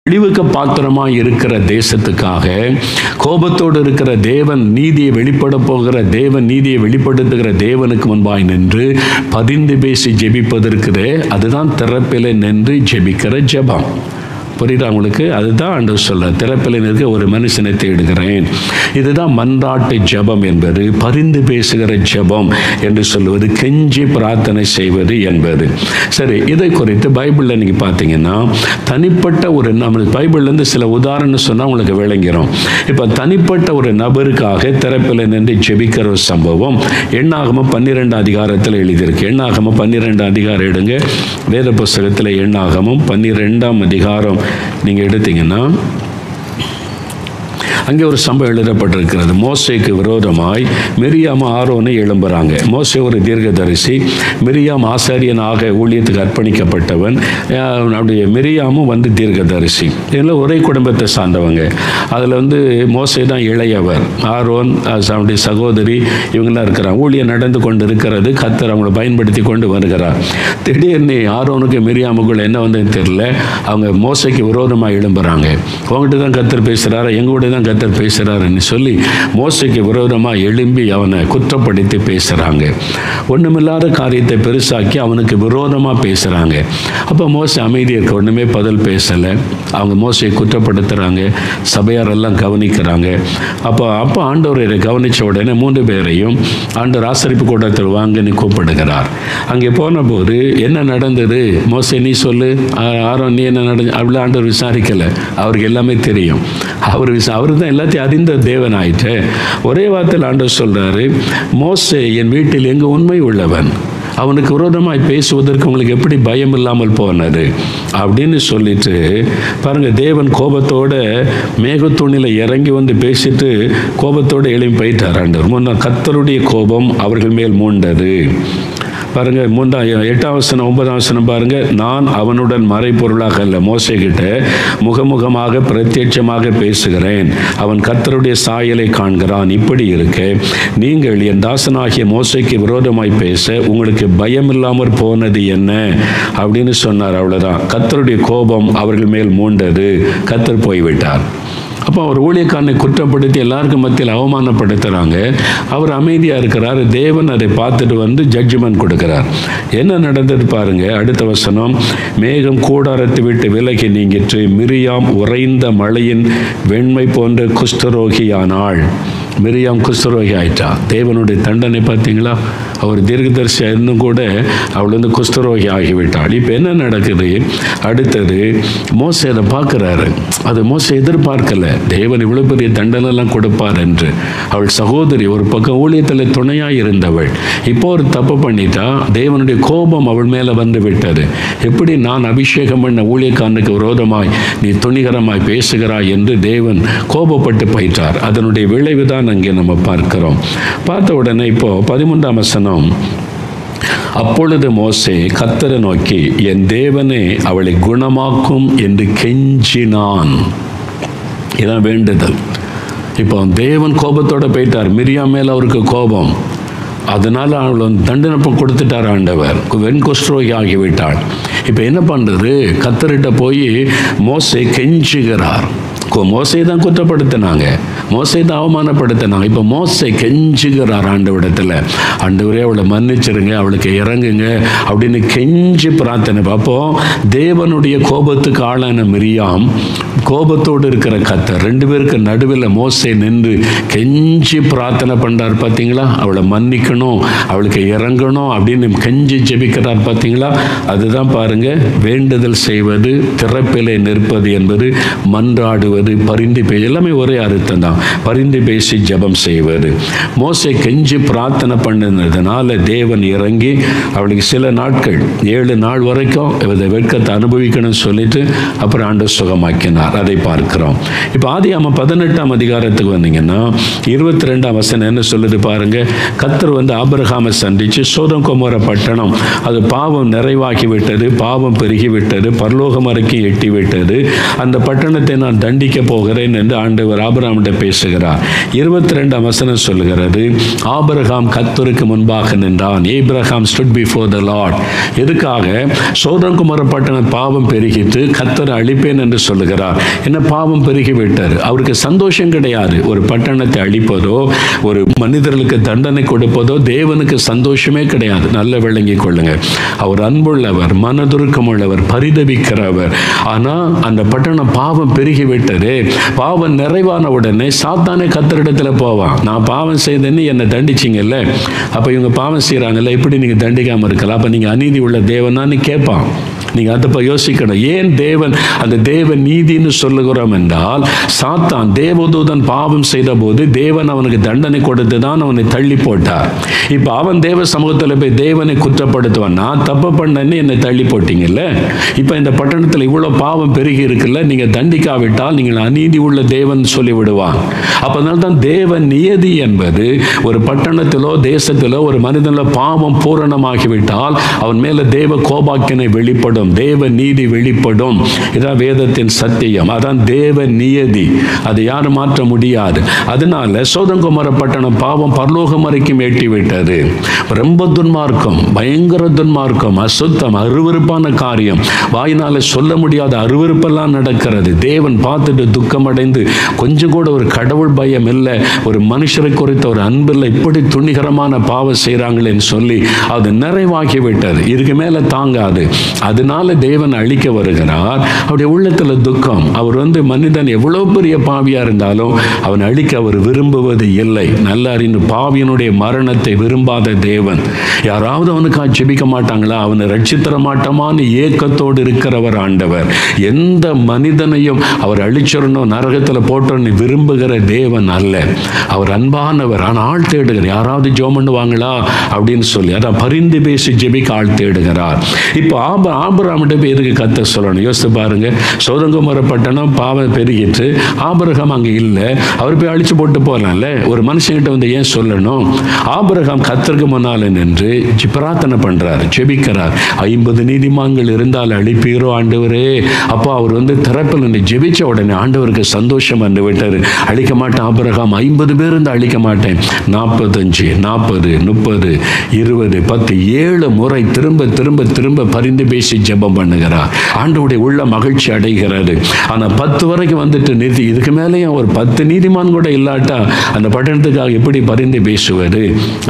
அழிவுக்கு பாத்திரமாய் இருக்கிற தேசத்துக்காக கோபத்தோடு இருக்கிற தேவன் நீதியை வெளிப்படுத்துகிற தேவனுக்கு முன்பாய் நின்று பரிந்து பேசி ஜெபிப்பதற்குதே, அதுதான் திறப்பிலே நின்று ஜெபிக்கிற ஜெபம். புரியுதா உங்களுக்கு? அதுதான் ஆண்டவர் சொல்ல, திறப்பிலே நிற்க ஒரு மனுஷனை தேடுகிறேன். இதுதான் மன்றாட்டு ஜெபம் என்பது, பரிந்து பேசுகிற ஜெபம் என்று சொல்லுவது, கெஞ்சி பிரார்த்தனை செய்வது என்பது. சரி, இதை குறித்து பைபிளில் நீங்கள் பார்த்தீங்கன்னா தனிப்பட்ட ஒரு பைபிள்லேருந்து சில உதாரணம் சொன்னால் உங்களுக்கு விளங்கிறோம். இப்போ தனிப்பட்ட ஒரு நபருக்காக திறப்பில் நின்று ஜெபிக்கிற ஒரு சம்பவம் எண்ணாகமம் 12 அதிகாரத்தில் எழுதியிருக்கு. எண்ணாகமம் 12 அதிகாரம் எடுங்க, வேத புஸ்தகத்தில் எண்ணாகமம் 12 அதிகாரம் நீங்கள் எடுத்தீங்கன்னா அங்கே ஒரு சம்பவம் எழுதப்பட்டிருக்கிறது. மோசேக்கு விரோதமாய் மிரியாம் ஆரோனை எழும்புறாங்க. மோசே ஒரு தீர்க்கதரிசி, மிரியாம் ஆசாரியனாக ஊழியத்துக்கு அர்ப்பணிக்கப்பட்டவன். அப்படியே மிரியாமும் தீர்க்கதரிசி. இதில் ஒரே குடும்பத்தை சார்ந்தவங்க. அதில் மோசே தான் இளையவர், ஆரோன் அவனுடைய சகோதரி, இவங்கெல்லாம் இருக்கிறாங்க. ஊழியம் நடந்து கொண்டு இருக்கிறது, கர்த்தர் அவங்களை பயன்படுத்தி கொண்டு வருகிறார். திடீர்னு ஆரோனுக்கு மிரியாமுக்குள்ள என்ன வந்ததுன்னு தெரியல, அவங்க மோசைக்கு விரோதமாக எழும்புறாங்க. உங்ககிட்ட தான் கர்த்தர் பேசுகிறாரா, எங்கூட தான் பேசுறாருன்னு சொல்லி மோசைக்கு விரோதமாக எழும்பி அவனை குற்றப்படுத்தி பேசுறாங்க. ஒண்ணுமில்லாத காரியத்தை பெருசாக்கி அவனுக்கு விரோதமாக பேசுறாங்க. அப்போ மோசை அமைதி இருக்க, ஒண்ணுமே பதில் பேசலை. அவங்க மோசையை குற்றப்படுத்துறாங்க. சபையார் எல்லாம் கவனிக்கிறாங்க. அப்போ ஆண்டவர் இதை கவனிச்ச உடனே 3 பேரையும் ஆண்டவர் ஆசரிப்பு கூட்டத்தில் வாங்கன்னு கூப்பிடுகிறார். அங்கே போன போது என்ன நடந்தது, மோசை நீ சொல்லு, ஆரோன் நீ என்ன நடந்து, அப்படி ஆண்டவர் விசாரிக்கலை. அவருக்கு எல்லாமே தெரியும். அவர் தான் எல்லாத்தையும் அறிந்த தேவன் ஆயிட்டு ஒரே வார்த்தையில் ஆண்டவர் சொல்றாரு, மோசே என் வீட்டில் எங்கு உண்மை உள்ளவன், அவனுக்கு விரோதமாய் பேசுவதற்கு உங்களுக்கு எப்படி பயம் இல்லாமல் போனது அப்படின்னு சொல்லிட்டு பாருங்க, தேவன் கோபத்தோட மேகத்தூணில இறங்கி பேசிட்டு கோபத்தோடு எழும்பி போயிட்டார் ஆண்டவர். முன்ன கர்த்தருடைய கோபம் அவர்கள் மேல் மூண்டது. பாருங்க 8ஆம் வசனம் 9ஆம் வசனம் பாருங்க, நான் அவனுடன் மறைபொருளாக அல்ல, மோசே கிட்ட முகமுகமாக பிரத்யட்சமாக பேசுகிறேன், அவன் கர்த்தருடைய சாயலை காண்கிறான். இப்படி இருக்க நீங்கள் என் தாசனாகிய மோசைக்கு விரோதமாய் பேச உங்களுக்கு பயம் இல்லாமற் போனது என்ன அப்படின்னு சொன்னார். அவ்வளவுதான், கர்த்தருடைய கோபம் அவர்கள் மேல் மூண்டது, கர்த்தர் போய்விட்டார். அப்போ அவர் ஊழியக்காரனை குற்றப்படுத்தி எல்லாருக்கும் மத்தியில் அவமானப்படுத்துகிறாங்க. அவர் அமைதியாக இருக்கிறார். தேவன் அதை பார்த்துட்டு ஜட்ஜ்மெண்ட் கொடுக்கிறார். என்ன நடந்தது பாருங்க, அடுத்த வசனம், மேகம் கூடாரத்தை விட்டு விலகி நீங்கிற்று, மிரியாம் உறைந்த மழையின் வெண்மை போன்ற குஷ்டரோகியானாள். மிரியாம் குஷ்டரோகி ஆயிட்டா. தேவனுடைய தண்டனை பார்த்தீங்களா? அவர் தீர்க்கதரிசியாக இருந்தும் கூட அவள் குஷ்டரோகி ஆகிவிட்டாள். இப்போ என்ன நடக்குது, அடுத்தது மோசே அதை பார்க்குறாரு. அது மோசே எதிர்பார்க்கலை, தேவன் இவ்வளோ பெரிய தண்டனைலாம் கொடுப்பார் என்று. அவள் சகோதரி ஒரு பக்கம் ஊழியத்தில் துணையாக இருந்தவள், இப்போ ஒரு தப்பு பண்ணிட்டா, தேவனுடைய கோபம் அவள் மேலே விட்டது. எப்படி நான் அபிஷேகம் பண்ண ஊழியக்காரனுக்கு விரோதமாய் நீ துணிகரமாய் பேசுகிறாய் என்று தேவன் கோபப்பட்டு போயிட்டார். அதனுடைய விளைவு தான் அங்கே நம்ம பார்க்கிறோம். பார்த்த உடனே இப்போ 13ஆம் வசனம், அப்பொழுது மோசே கர்த்தரை நோக்கி, என் தேவனே அவளை குணமாக்கும் என்று கெஞ்சினான். இதான் வேண்டுதல். இப்போ தேவன் கோபத்தோட போயிட்டார். மிரியாம் மேல் அவருக்கு கோபம், அதனால அவள் தண்டனை கொடுத்துட்டார் ஆண்டவர். வெண்குஷ்டரோகி ஆகிவிட்டாள். இப்போ என்ன பண்ணுறது, கர்த்தர்கிட்ட போய் மோசே கெஞ்சுகிறார். மோசை தான் குற்றப்படுத்தினாங்க, மோசை தான் அவமானப்படுத்தினாங்க. இப்போ மோசை கெஞ்சுகிறார் ஆண்டவரிடத்தில், ஆண்டவரே அவளை மன்னிச்சிருங்க, அவளுக்கு இறங்குங்க அப்படின்னு கெஞ்சி பிரார்த்தனை. அப்போ தேவனுடைய கோபத்துக்கு ஆளான மிரியாம், கோபத்தோடு இருக்கிற கர்த்தர், 2 பேருக்கு நடுவில் மோசை நின்று கெஞ்சி பிரார்த்தனை பண்ணுறார். பார்த்தீங்களா? அவளை மன்னிக்கணும், அவளுக்கு இறங்கணும் அப்படின்னு கெஞ்சி ஜெபிக்கிறார். பார்த்தீங்களா? அதுதான் பாருங்க, வேண்டுதல் செய்வது, திறப்பிலே நிற்பது என்பது, மன்றாடுவது, பரிந்து பேசி, எல்லாமே ஒரே அர்த்தம் தான். பரிந்து பேசி ஜெபம் செய்வது. மோசே கெஞ்சி பிரார்த்தனை பண்ணதுனால தேவன் இறங்கி அவளுக்கு சில நாட்கள் 7 நாள் வரைக்கும் வெட்கத்தை அனுபவிக்கணும்னு சொல்லிட்டு அப்புறம் ஆண்டவர் சுகமாக்கினார். அதை பார்க்கிறோம். இப்போ ஆதியாகமம் 18ஆம் அதிகாரத்துக்கு வந்தீங்கன்னா 22ஆம் வசனம் என்ன சொல்லுது பாருங்க, கர்த்தர் ஆபிரகாமை சந்திச்சு, சோதம் கொமோர பட்டணம் அது பாவம் நிறைவாகி விட்டது, பாவம் பெருகி விட்டது, பரலோகம் வரைக்கும் எட்டி விட்டது, அந்த பட்டணத்தை நான் தண்டிக்க போகிறேன் என்று ஆண்டவர் ஆபிரகாமிட்ட பேசுகிறார். 22ஆம் வசனம் சொல்லுகிறது, ஆபிரகாம் கர்த்தருக்கு முன்பாக நின்றான். Abraham stood before the Lord. எதுக்காக? சோதம் கொமோர பட்டணம் பாவம் பெருகிட்டு கர்த்தரை அழிப்பேன் என்று சொல்லுகிறார். வருகிறார். என்ன பாவம் பெருகிவிட்டார். அவருக்கு சந்தோஷம் கிடையாது. ஒரு பட்டணத்தை அழிப்பதோ ஒரு மனிதர்களுக்கு தண்டனை கொடுப்பதோ தேவனுக்கு சந்தோஷமே கிடையாது. நல்ல விளங்கிக் கொள்ளுங்க. அவர் அன்புள்ளவர், மனதுருக்கம் உள்ளவர், பரிதவிக்கிறவர். ஆனால் அந்த பட்டணம் பாவம் பெருகிவிட்டது. பாவம் நிறைவான உடனே சாத்தானே கர்த்தரிடத்தில் போவான். நான் பாவம் செய்தேன்னு என்னை தண்டிச்சிங்கல்ல, அப்போ இவங்க பாவம் செய்கிறாங்கல்ல, எப்படி நீங்கள் தண்டிக்காமல் இருக்கலாம்? அப்போ நீங்கள் அநீதி உள்ள தேவனான்னு கேட்பான். நீங்கள் அதை யோசிக்கணும். ஏன் தேவன் அந்த தேவ நீதின்னு சொல்லுகிறோம் என்றால், சாத்தான் தேவதூதன் பாவம் செய்த போது தேவன் அவனுக்கு தண்டனை கொடுத்து தான் அவனை தள்ளி போட்டார். இப்போ அவன் தேவ சமூகத்தில் போய் தேவனை குற்றப்படுத்துவான். நான் தப்பு பண்ணேன்னு என்னை தள்ளி போட்டீங்கல்ல, இப்போ இந்த பட்டணத்தில் இவ்வளோ பாவம் பெருகி இருக்குல்ல, நீங்கள் தண்டிக்காவிட்டால் நீங்கள் அநீதி உள்ள தேவன் சொல்லி விடுவான். அப்போதான் தான் தேவ நியதி என்பது ஒரு பட்டணத்திலோ தேசத்திலோ ஒரு மனிதனில் பாவம் பூரணமாகிவிட்டால் அவன் மேலே தேவ கோபாக்கினை வெளிப்படும், தேவ நீதி வெளிப்படும். இதான் வேதத்தின் சத்தியம். அதான் தேவ நியதி. அதை யாரும் மாற்ற முடியாது. அதனால சோதம் கொமோரா பட்டணம் பாவம் பரலோகம் வரைக்கும் எட்டிவிட்டது. ரொம்ப துன்மார்க்கம், பயங்கர துன்மார்க்கம், அசுத்தம், அருவருப்பான காரியம், வாயினால சொல்ல முடியாத அருவருப்பெல்லாம் நடக்கிறது. தேவன் பார்த்துட்டு துக்கம் அடைந்து கொஞ்சம் கூட ஒரு கடவுள் பயம் இல்லை, ஒரு மனுஷரை குறித்த ஒரு அன்பில்லை, இப்படி துணிகரமான பாவம் செய்கிறாங்களேன்னு சொல்லி அது நிறைவாகிவிட்டது. இதுக்கு மேலே தாங்காது. அதனால தேவன் அழிக்க வருகிறார். அவருடைய உள்ளத்தில் துக்கம். அவர் மனிதன் எவ்வளவு பெரிய பாவியா இருந்தாலும் அவன் அழிக்க அவர் விரும்புவது இல்லை. நல்ல அறிந்து பாவியனுடைய மரணத்தை விரும்பாத தேவன். யாராவது அவனுக்காக ஜெபிக்க மாட்டாங்களா? அவனை ரட்சித்தர மாட்டோமான்னு ஏக்கத்தோடு இருக்கிறவர் ஆண்டவர். எந்த மனிதனையும் அவர் அழிச்சிடணும், நரகத்தில் போட்டோன்னு விரும்புகிற தேவன் அல்ல. அவர் அன்பானவர். ஆனால் ஆள் தேடுகிறார். யாராவது ஜெபம் பண்ணுவாங்களா அப்படின்னு சொல்லி அதான் பரிந்து பேசி ஜெபிக்க ஆள் தேடுகிறார். இப்போ ஆபிரகாமிட்ட போய் எதுக்கு கர்த்தர் சொல்லணும்? யோசித்து பாருங்க. சோதம் கொமோரா பட்டணம் பாவம் பெருகிட்டு ஆபிரகாம் அங்கே இல்லை, அவர் போய் அழிச்சு போட்டு போகலாம்ல. ஒரு மனுஷன்கிட்ட ஏன் சொல்லணும்? ஆபிரகாம் கர்த்தருக்கு முன்னால் நின்று பிரார்த்தனை பண்றார், ஜெபிக்கிறார். 50 நீதிமான்கள் இருந்தால் அழிப்பீரோ ஆண்டவரே? அப்போ அவர் திறப்பில் நின்று ஜெபிச்ச உடனே ஆண்டவருக்கு சந்தோஷம் வந்து விட்டார். அழிக்க மாட்டேன் ஆபிரகாம், 50 பேர் இருந்து அழிக்க மாட்டேன். 45, 40, 30, 20, 10, 7 முறை திரும்ப திரும்ப திரும்ப பரிந்து பேசி ஜெபம் பண்ணுகிறார். ஆண்டவருடைய உள்ள மகிழ்ச்சி அடைகிறது. ஆனால் 10 வரைக்கும் நிறுத்தி, இதுக்கு மேலேயும் ஒரு 10 நீதிமான் கூட இல்லாட்டா அந்த பட்டணத்துக்காக எப்படி பரிந்து பேசுவது?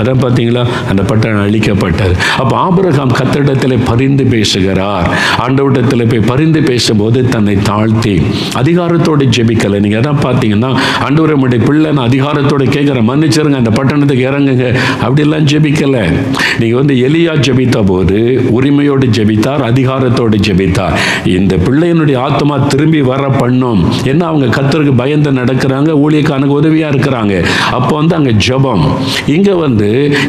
அதான் பார்த்தீங்களா, அந்த பட்டணம் அழிக்கப்பட்டது. அப்போ ஆபிரகாம் கர்த்தரிடத்தில் பரிந்து பேசுகிறார். ஆண்டவரிடத்தில் போய் பரிந்து பேசும்போது தன்னை தாழ்த்தி அதிகாரத்தோடு ஜெபிக்கலை. நீங்கள் அதான் பார்த்தீங்கன்னா, ஆண்டவரே உம்முடைய பிள்ளை நான் அதிகாரத்தோடு கேட்குறேன், மன்னிச்சிருங்க, அந்த பட்டணத்துக்கு இறங்குங்க, அப்படிலாம் ஜெபிக்கலை. நீங்கள் எலியா ஜெபித்த போது உரிமையோடு ஜெபித்தார், அதிகாரத்தோடு ஜெபித்தார். இந்த பிள்ளையினுடைய ஆத்மா திரும்பி வர பண்ணும் என்ன, அவங்க கர்த்தருக்கு பயந்து நடக்கிறாங்க, ஊழியக்காரனுக்கு உதவியா இருக்கிறாங்க. அப்போ அங்க ஜெபம். இங்க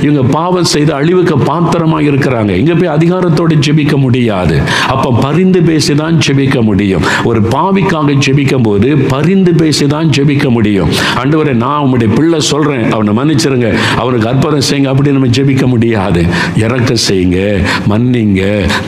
இவங்க பாவம் செய்து அழிவுக்கு பாத்திரமாக இருக்கிறாங்க. இங்க போய் அதிகாரத்தோடு ஜெபிக்க முடியாது. அப்ப பரிந்து பேசிதான் ஜெபிக்க முடியும். ஒரு பாவிக்காக ஜெபிக்கும் போது பரிந்து பேசிதான் ஜெபிக்க முடியும். ஆண்டவரே நான் உம்முடைய பிள்ளை சொல்றேன், அவனை மன்னிச்சிருங்க, அவனுக்கு அற்புதம் செய்யுங்க, அப்படி நம்ம ஜெபிக்க முடியாது. இறக்க செய்யுங்க, மன்னிங்க,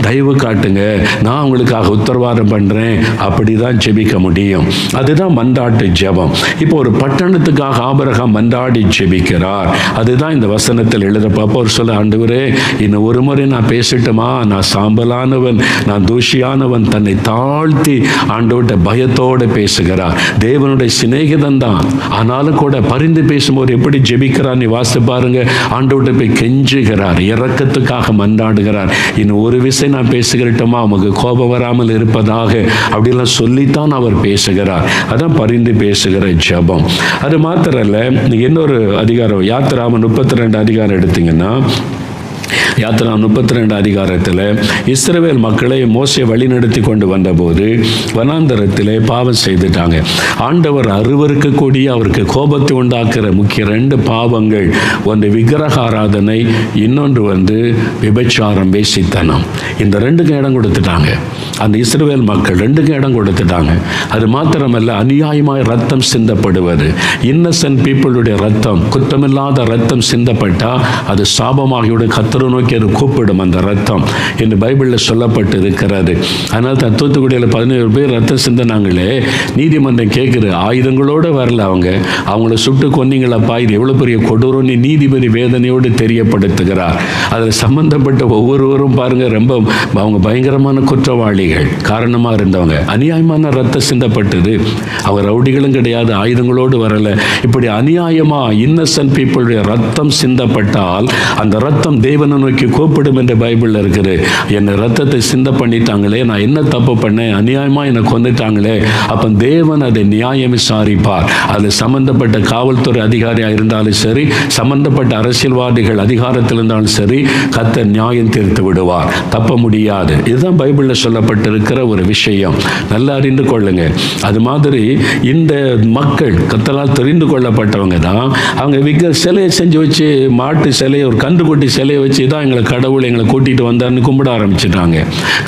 தயவு காட்டுங்க, நான் உங்களுக்காக உத்தரவாதம் பண்றேன், அப்படிதான் ஜெபிக்க முடியும். அதுதான் மன்றாட்டு ஜெபம். இப்போ ஒரு பட்டணத்துக்காக ஆபிரகாம் மன்றாடி ஜெபிக்கிறார். அதுதான் இந்த வசனத்தில் எழுதப்போ சொல்ல, ஆண்டவரே இன்னும் ஒரு முறை நான் பேசட்டுமா, நான் சாம்பலானவன், நான் தூஷியானவன், தன்னை தாழ்த்தி ஆண்டவர்கிட்ட பயத்தோடு பேசுகிறார். தேவனுடைய சிநேகிதன் தான், ஆனாலும் கூட பரிந்து பேசும்போது எப்படி ஜெபிக்கிறார் நீ வாசித்து பாருங்க. ஆண்டவர்கிட்ட போய் கெஞ்சுகிறார், இரக்கத்துக்காக மன்றாடுகிறார். இன்னும் ஒரு விஷயம் நான் பேசுகிறட்டுமா, உமக்கு கோபம் வராமல் இருப்பதாக, அப்படிலாம் சொல்லித்தான் அவர் பேசுகிறார். அதான் பரிந்து பேசுகிற ஜெபம். அது மாத்திரல்ல, இன்னொரு அதிகாரம் யாத்திராகமம் 32 அதிகாரம் எடுத்தீங்கன்னா, யாத்திரா 32 அதிகாரத்தில் இஸ்ரவேல் மக்களை மோசே வழிநடத்தி கொண்டு வந்தபோது வனாந்தரத்திலே பாவம் செய்துட்டாங்க. ஆண்டவர் அருவருக்கக்கூடிய அவருக்கு கோபத்தை உண்டாக்குற முக்கிய 2 பாவங்கள், ஒன்று விக்கிரக ஆராதனை, இன்னொன்று விபச்சாரம், வேசித்தனம். இந்த 2க்கும் இடம் கொடுத்துட்டாங்க. அந்த இஸ்ரவேல் மக்கள் 2க்கும் இடம் கொடுத்துட்டாங்க. அது மாத்திரமல்ல, அநியாயமாய் ரத்தம் சிந்தப்படுவது, இன்னசென்ட் பீப்புளுடைய ரத்தம், குற்றமில்லாத ரத்தம் சிந்தப்பட்டா அது சாபமாகியோட கர்த்தரை நோக்கி நோக்கி அது கூப்பிடும் அந்த ரத்தம் என்று பைபிளில் சொல்லப்பட்டு இருக்கிறது. அதனால தான் தூத்துக்குடியில் 17 பேர் ரத்தம் சிந்தினாங்களே, நீதிமன்றம் கேட்குது, ஆயுதங்களோடு வரல அவங்கள சுட்டு கொன்னீங்களப்பா, இது எவ்வளோ பெரிய கொடூரம்னு நீதிபதி வேதனையோடு தெரியப்படுத்துகிறார். அதில் சம்பந்தப்பட்ட ஒவ்வொருவரும் பாருங்க, ரொம்ப அவங்க பயங்கரமான குற்றவாளிகள், காரணமாக இருந்தவங்க. அநியாயமான ரத்தம் சிந்தப்பட்டது. அவங்க ரவுடிகளும் கிடையாது, ஆயுதங்களோடு வரலை. இப்படி அநியாயமா இன்னசென்ட் பீப்புளுடைய ரத்தம் சிந்தப்பட்டால் அந்த ரத்தம் தேவனை நோக்கி கூப்பிடும் என்று பைபிளில் இருக்குது. என்னை ரத்தத்தை சிந்த பண்ணிட்டாங்களே, நான் என்ன தப்பு பண்ணேன், அநியாயமா என்னை கொண்டுட்டாங்களே. அப்போ தேவன் அதை நியாயம் விசாரிப்பார். அது சம்பந்தப்பட்ட காவல்துறை அதிகாரியாக இருந்தாலும் சரி, சம்பந்தப்பட்ட அரசியல்வாதிகள் அதிகாரத்தில் இருந்தாலும் சரி, கர்த்தர் நியாயம் தீர்த்து விடுவார். தப்ப முடியாது. இதுதான் பைபிளில் சொல்லப்பட்டிருக்கிற ஒரு விஷயம். நல்லா அறிந்து கொள்ளுங்க. அது மாதிரி இந்த மக்கள் கர்த்தரால் தெரிந்து கொள்ளப்பட்டவங்க தான். அவங்க சிலையை செஞ்சு வச்சு, மாட்டு சிலையை, ஒரு கன்றுக்குட்டி சிலையை வச்சு தான் எங்களை கடவுள் எங்களை கூட்டிட்டு வந்தார்னு கும்பிட ஆரம்பிச்சிட்டாங்க.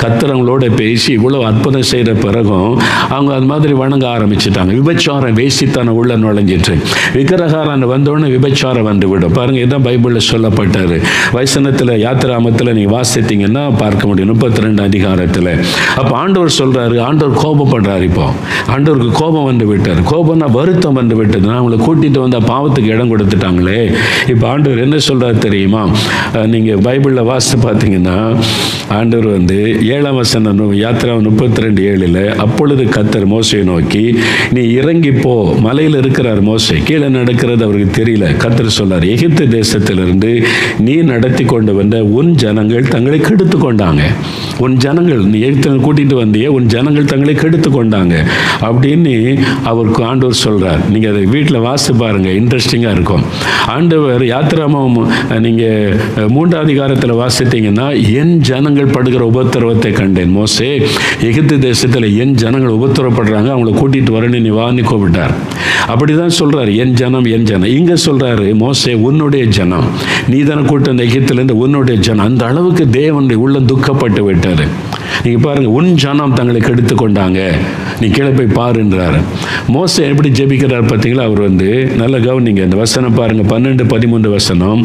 கர்த்தர் அவங்களோட பேசி இவ்வளவு அற்புதம் செய்த பிறகும் அவங்க அது மாதிரி வணங்க ஆரம்பிச்சிட்டாங்க. விபச்சாரம், வேசித்தனம் உள்ள நுழைஞ்சிட்டு, விக்கிரகாரன் வந்தோடனே விபச்சாரம் வந்து விடும். பாருங்க, இதுதான் பைபிளில் சொல்லப்பட்டாரு. வசனத்தில் யாத்திராமத்தில் நீங்க வாசித்தீங்கன்னா பார்க்க முடியும், 32 அதிகாரத்தில். அப்போ ஆண்டவர் சொல்றாரு, ஆண்டவர் கோபப்படுறாரு. இப்போ ஆண்டவருக்கு கோபம் வந்து விட்டார். கோபம்னா வருத்தம் வந்து விட்டது. நான் அவங்களை கூட்டிட்டு வந்த பாவத்துக்கு இடம் கொடுத்துட்டாங்களே. இப்போ ஆண்டவர் என்ன சொல்றாரு தெரியுமா? நீங்க பைபிளில் வாசித்து பார்த்தீங்கன்னா ஆண்டவர் 7ஆம் வசனம், யாத்திரா 32:7, அப்பொழுது கர்த்தர் மோசேயை நோக்கி, நீ இறங்கி போ. மலையில் இருக்கிறார் மோசே, கீழே நடக்கிறது அவருக்கு தெரியல. கர்த்தர் சொல்றார், எகிப்து தேசத்திலிருந்து நீ நடத்தி கொண்டு வந்த உன் ஜனங்கள் தங்களை கெடுத்து கொண்டாங்க. உன் ஜனங்கள், நீ எகிப்து கூட்டிட்டு வந்தியே, உன் ஜனங்கள் தங்களை கெடுத்து கொண்டாங்க அப்படின்னு அவருக்கு ஆண்டவர் சொல்றார். நீங்க அதை வீட்டில் வாசித்து பாருங்க, இன்ட்ரெஸ்டிங்காக இருக்கும். ஆண்டவர் யாத்திராமம் நீங்க 3ஆம் அதிகாரத்தில் வாசித்தீங்கன்னா, என் ஜனங்கள் படுகிற உபத்திரவத்தை கண்டேன். மோசே, எகிப்து தேசத்தில் என் ஜனங்கள் உபத்திரப்படுறாங்க, அவங்களை கூட்டிட்டு வரேன்னு நீ வான்னு கூப்பிட்டார். அப்படிதான் சொல்றாரு, என் ஜனம் என் ஜனம். இங்க சொல்றாரு, மோசே உன்னுடைய ஜனம், நீ தானே கூட்ட அந்த எகிப்திலிருந்து உன்னுடைய ஜனம். அந்த அளவுக்கு தேவனுடைய உள்ள துக்கப்பட்டு விட்டாரு. நீங்க பாருங்க, உன் ஜனம் தங்களை கெடுத்து கொண்டாங்க, நீ கீழே போய் பாருன்றாரு. மோசே எப்படி ஜெபிக்கிறார் பார்த்தீங்களா? அவர் நல்ல கவனிங்க, இந்த வசனம் பாருங்க, 12-13 வசனம்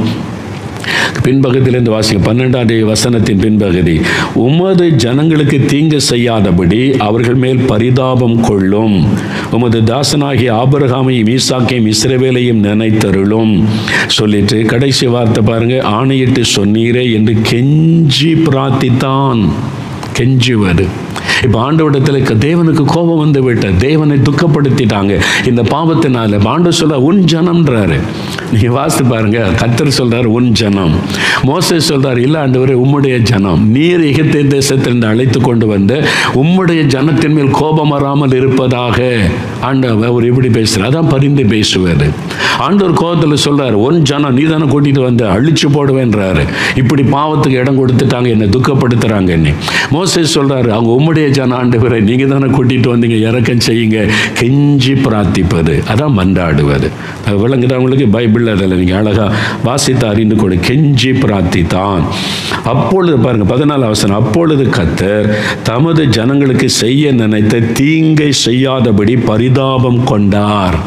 பின்பகுதியிலிருந்து வாசிங்க. 12ஆம் வசனத்தின் பின்பகுதி, உமது ஜனங்களுக்கு தீங்கு செய்யாதபடி அவர்கள் மேல் பரிதாபம் கொள்ளும், உமது தாசனாகிய ஆபிரகாமையும் ஈசாக்கையும் இஸ்ரவேலையும் நினைத்தருளும் சொல்லிட்டு கடைசி வார்த்தை பாருங்க, ஆணையிட்டு சொன்னீரே என்று கெஞ்சி பிரார்த்தித்தான். கெஞ்சுவது. இப்போ ஆண்டவரிடத்தில் தேவனுக்கு கோபம் வந்து விட்ட, தேவனை துக்கப்படுத்திட்டாங்க இந்த பாவத்தினால. ஆண்டவர் சொல்ற உன் ஜனம்ன்றாரு. நீங்க வாசித்து பாருங்க, கர்த்தர் சொல்றாரு உன் ஜனம். மோசே சொல்றாரு, இல்ல ஆண்டவரே உம்முடைய ஜனம், நீர் எகிப்து தேசத்திலிருந்து அழைத்து கொண்டு வந்த உம்முடைய ஜனத்தின் மேல் கோபம் வராமல் இருப்பதாக. ஆண்டவர் அவர் எப்படி பேசுறாரு? அதான் பரிந்து பேசுவாரு. ஆண்டவர் கோபத்தில் சொல்றாரு, உன் ஜனம், நீ தானே கூட்டிட்டு வந்து அழிச்சு போடுவேன்றாரு. இப்படி பாவத்துக்கு இடம் கொடுத்துட்டாங்க, என்னை துக்கப்படுத்துறாங்க. என்ன மோசே சொல்றாரு, அவங்க உம்முடைய ஜன ஆண்டவரை, நீங்க தானே கூட்டிட்டு வந்தீங்க, இறக்கம் செய்யுங்க. கெஞ்சி பிரார்த்திப்பது, அதான் மன்றாடுவது. விளங்குறவங்களுக்கு பைபிள் அதில் நீங்க அழகா வாசித்து அறிந்து கொடு. கெஞ்சி பிரார்த்தித்தான். அப்பொழுது பாருங்க 14ஆம் வசனம், அப்பொழுது கர்த்தர் தமது ஜனங்களுக்கு செய்ய நினைத்த தீங்கை செய்யாதபடி பரிதாபம் கொண்டார்.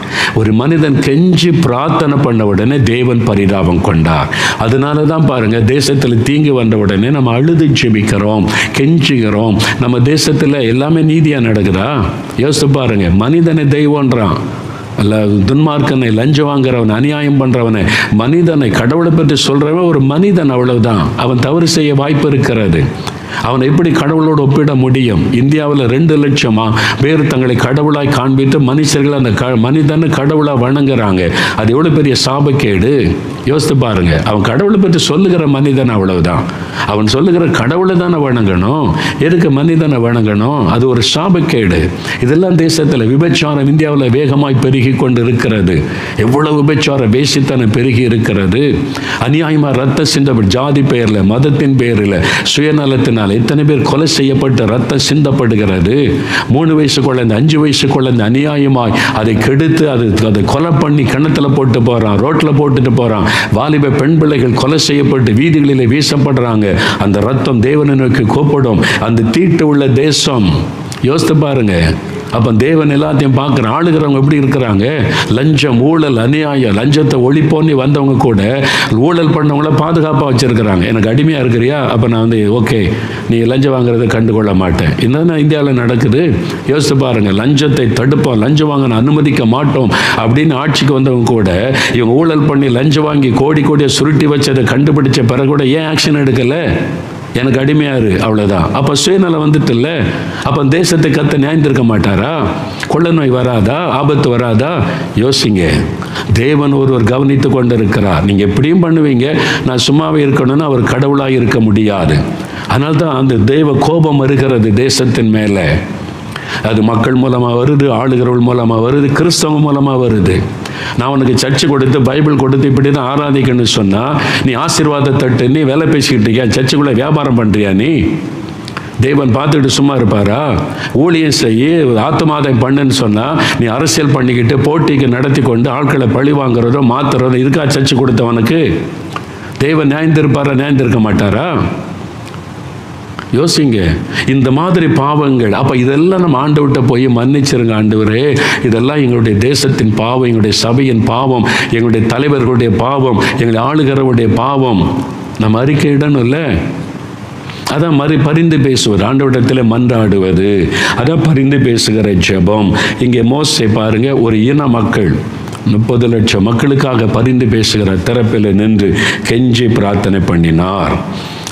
ஒரு மனிதன் கெஞ்சி பிரார்த்தனை பண்ண உடனே தேவன் பரிதாபம் கொண்டார். அதனால தான் பாருங்க, தேசத்தில் தீங்கு வந்த உடனே நம்ம அழுது ஜெபிக்கிறோம், கெஞ்சுகிறோம். நம்ம தேசத்தில் எல்லாமே நீதியாக நடக்குதா? யோசித்து பாருங்க. மனிதனை தெய்வம்ன்றான், அல்ல துன்மார்க்கனை, லஞ்சம் வாங்குறவன், அநியாயம் பண்றவனை, மனிதனை கடவுளை பற்றி சொல்றவன் ஒரு மனிதன், அவ்வளவுதான். அவன் தவறு செய்ய வாய்ப்பு இருக்கிறது. அவனை எப்படி கடவுளோடு ஒப்பிட முடியும்? இந்தியாவில் 2 லட்சமா பேர் தங்களை கடவுளாய் காண்பித்து மனுஷர்கள் அந்த மனிதனை கடவுளா வணங்குறாங்க. அது எவ்வளவு பெரிய சாபக்கேடு. யோசித்து பாருங்க. அவன் கடவுளை பற்றி சொல்லுகிற மனிதன், அவ்வளவுதான். அவன் சொல்லுகிற கடவுளை தானே வணங்கணும், எதுக்கு மனிதனை வணங்கணும்? அது ஒரு சாபக்கேடு. இதெல்லாம் தேசத்தில் விபச்சாரம் இந்தியாவில் வேகமாய் பெருகி கொண்டு இருக்கிறது. எவ்வளவு விபச்சாரம், வேசித்தனம் பெருகி இருக்கிறது. அநியாயமா ரத்த சிந்த, ஜாதி பெயர்ல, மதத்தின் பெயரில், சுயநலத்தினால் எத்தனை பேர் கொலை செய்யப்பட்டு ரத்தம் சிந்தப்படுகிறது. 3 வயசு குழந்தை, 5 வயசு குழந்தை அநியாயமாய் அதை கெடுத்து அதை கொலை பண்ணி கிணத்துல போட்டு போறான், ரோட்ல போட்டுட்டு போறான். வாலிப பெண் பிள்ளைகள் கொலை செய்யப்பட்டு வீதிகளிலே வீசப்படுறாங்க. அந்த ரத்தம் தேவனை நோக்கி கூப்பிடும். அந்த தீட்டு உள்ள தேசம். யோசித்து பாருங்க. அப்போ தேவன் எல்லாத்தையும் பார்க்குற ஆளுகிறவங்க எப்படி இருக்கிறாங்க? லஞ்சம், ஊழல், அநியாயம், லஞ்சத்தை ஒழிப்போன்னு வந்தவங்க கூட ஊழல் பண்ணவங்கள பாதுகாப்பாக வச்சுருக்கிறாங்க. எனக்கு அடிமையாக இருக்கிறியா, அப்போ நான் வந்து ஓகே, நீ லஞ்சம் வாங்குறதை கண்டுகொள்ள மாட்டேன். என்னதான் இந்தியாவில் நடக்குது யோசித்து பாருங்கள். லஞ்சத்தை தடுப்போம், லஞ்சம் வாங்க அனுமதிக்க மாட்டோம் அப்படின்னு ஆட்சிக்கு வந்தவங்க கூட இவங்க ஊழல் பண்ணி லஞ்சம் வாங்கி கோடி கோடியை சுருட்டி வச்சதை கண்டுபிடிச்ச பிறகு கூட ஏன் ஆக்ஷன் எடுக்கலை? எனக்கு அடிமையாரு, அவ்வளோதான். அப்போ சுயநலம் வந்துட்டு இல்லை. அப்போ தேசத்தை கத்த நியாயந்திருக்க மாட்டாரா? கொள்ள நோய் வராதா? ஆபத்து வராதா? யோசிங்க. தேவன் ஒருவர் கவனித்து கொண்டு இருக்கிறார். நீங்கள் எப்படியும் பண்ணுவீங்க, நான் சும்மாவே இருக்கணும்னு அவர் கடவுளாக இருக்க முடியாது. அதனால தான் அந்த தெய்வ கோபம் வருகிறது தேசத்தின் மேலே. அது மக்கள் மூலமாக வருது, ஆளுகிறவர்கள் மூலமாக வருது, கிறிஸ்தவ மூலமாக வருது. நான் உனக்கு சர்ச்சு கொடுத்து பைபிள் கொடுத்து இப்படி தான் ஆராதிக்கணும்னு சொன்னால் நீ ஆசீர்வாதத்தட்டு நீ வேலை பேசிக்கிட்டு இருக்கியா? சர்ச்சுக்குள்ளே வியாபாரம் பண்ணுறியா? நீ தேவன் பார்த்துக்கிட்டு சும்மா இருப்பாரா? ஊழியம் செய்ய ஆத்துமாதம் பண்ணுன்னு சொன்னால் நீ அரசியல் பண்ணிக்கிட்டு போட்டிக்கு நடத்தி கொண்டு ஆட்களை பழி வாங்குறதோ மாத்துறதோ இருக்கா சர்ச்சு கொடுத்தவனுக்கு? தேவன் நியாயந்திருப்பாரா? நியாயந்திருக்க மாட்டாரா? யோசிங்க. இந்த மாதிரி பாவங்கள், அப்போ இதெல்லாம் நம்ம ஆண்டவர்கிட்ட போய் மன்னிச்சிருங்க ஆண்டவரே, இதெல்லாம் எங்களுடைய தேசத்தின் பாவம், எங்களுடைய சபையின் பாவம், எங்களுடைய தலைவர்களுடைய பாவம், எங்களுடைய ஆளுகிறவருடைய பாவம், நம்ம அறிக்கையிடணும் இல்லை? அதான் பரிந்து பேசுவது, ஆண்டவரிடத்தில் மன்றாடுவது, அதான் பரிந்து பேசுகிற ஜெபம். இங்கே மோசே பாருங்க, ஒரு இன மக்கள் 30 லட்சம் மக்களுக்காக பரிந்து பேசுகிற திறப்பில் நின்று கெஞ்சி பிரார்த்தனை பண்ணினார்.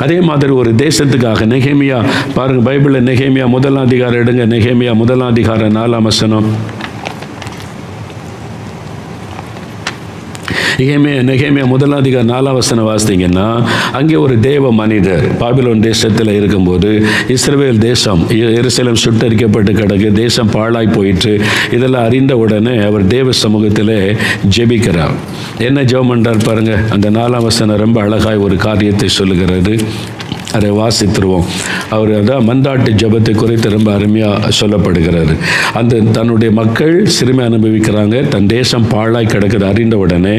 அதே மாதிரி ஒரு தேசத்துக்காக நெகேமியா பாருங்க, பைபிளில் நெகேமியா 1ஆம் அதிகாரம் எடுங்க. நெகேமியா 1ஆம் அதிகாரம் 4ஆம் வசனம். நெகேமியா 1ஆம் அதிகாரம் 4ஆம் வசனம் வாசித்தீங்கன்னா, அங்கே ஒரு தேவ மனிதர் பாபிலோன் தேசத்தில் இருக்கும்போது இஸ்ரவேல் தேசம் எருசலேம் சுட்டரிக்கப்பட்டு கிடக்கு, தேசம் பாழாய் போயிட்டு, இதெல்லாம் அறிந்த உடனே அவர் தேவ சமூகத்தில் ஜெபிக்கிறார். என்ன ஜெபம் பண்றார் பாருங்க. அந்த 4ஆம் வசனம் ரொம்ப அழகாய் ஒரு காரியத்தை சொல்லுகிறது. அதை வாசித்துருவோம். அவர் அதான் மன்றாட்டு ஜபத்தை குறித்து ரொம்ப அருமையாக சொல்லப்படுகிறாரு. அந்த தன்னுடைய மக்கள் சிறுமை அனுபவிக்கிறாங்க, தன் தேசம் பாழாய் கிடக்குது அறிந்த உடனே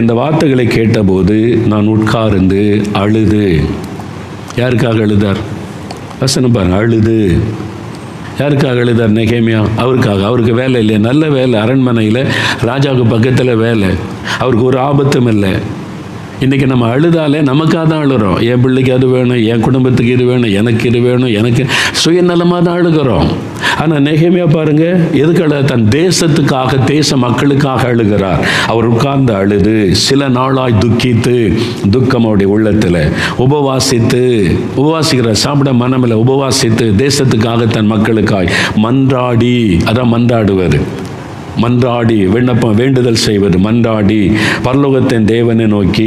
இந்த வார்த்தைகளை கேட்டபோது நான் உட்கார்ந்து அழுது. யாருக்காக அழுதார்? வசனம் பாருங்க, அழுது. யாருக்காக எழுதார் நெகேமியா? அவருக்காக. அவருக்கு வேலை இல்லையா? நல்ல வேலை, அரண்மனையில் ராஜாவுக்கு பக்கத்தில் வேலை, அவருக்கு ஒரு ஆபத்தும் இல்லை. இன்றைக்கி நம்ம அழுதாலே நமக்காக தான் அழுகிறோம். என் பிள்ளைக்கு அது வேணும், என் குடும்பத்துக்கு இது வேணும், எனக்கு இது வேணும், எனக்கு சுயநலமாக தான் அழுகிறோம். ஆனால் நெகேமியா பாருங்க, எதுக்கு தன் தேசத்துக்காக, தேச மக்களுக்காக அழுகிறார். அவர் உட்கார்ந்து அழுது சில நாளாய் துக்கித்து, துக்கம் அவருடைய உள்ளத்தில் உபவாசிக்கிறார். சாப்பிட மனமில்லை, உபவாசித்து தேசத்துக்காக தன் மக்களுக்காய் மன்றாடி. அதான் மன்றாடுவது, மன்றாடி விண்ணப்பம் வேண்டுதல் செய்வது, மன்றாடி பரலோகத்தின் தேவனை நோக்கி.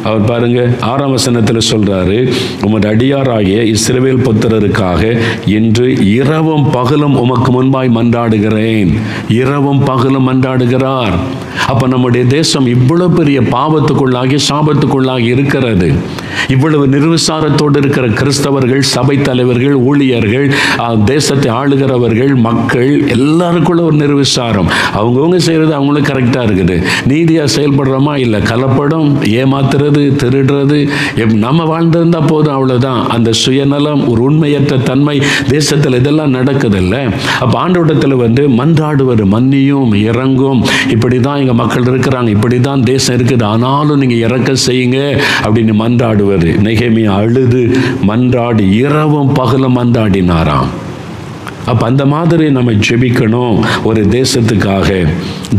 அவர் பாருங்க 6ஆம் வசனத்தில் சொல்றாரு, உமது அடியாராகிய இஸ்ரவேல் புத்திரருக்காக இன்று இரவும் பகலும் உமக்கு முன்பாய் மன்றாடுகிறேன். இரவும் பகலும் மன்றாடுகிறார். அப்ப நம்முடைய தேசம் இவ்வளவு பெரிய பாவத்துக்குள்ளாகி சாபத்துக்குள்ளாகி இருக்கிறது. இவ்வளவு நிர்விசாரத்தோடு இருக்கிற கிறிஸ்தவர்கள், சபை தலைவர்கள், ஊழியர்கள், தேசத்தை ஆளுகிறவர்கள், மக்கள் எல்லாருக்குள்ள ஒரு நிர்விசாரம். அவங்கவுங்க செய்கிறது அவங்களுக்கு கரெக்டாக இருக்குது. நீதியாக செயல்படுறோமா? இல்லை. கலப்படம், ஏமாத்துறது, திருடுறது, நம்ம வாழ்ந்திருந்தா போதும், அவ்வளோதான். அந்த சுயநலம், ஒரு உண்மையற்ற தன்மை தேசத்தில் இதெல்லாம் நடக்குதில்ல. அப்போ ஆண்டவரிடத்தில் மன்றாடுவது, மன்னியும் இறங்கும், இப்படி தான் எங்கள் மக்கள் இருக்கிறாங்க, இப்படி தான் தேசம் இருக்குது, ஆனாலும் நீங்கள் இறக்க செய்யுங்க அப்படின்னு மன்றாடுவது. நெகேமியா அழுது மன்றாடி இரவும் பகலும் மன்றாடினாராம். அப்போ அந்த மாதிரி நம்ம ஜெபிக்கணும் ஒரு தேசத்துக்காக.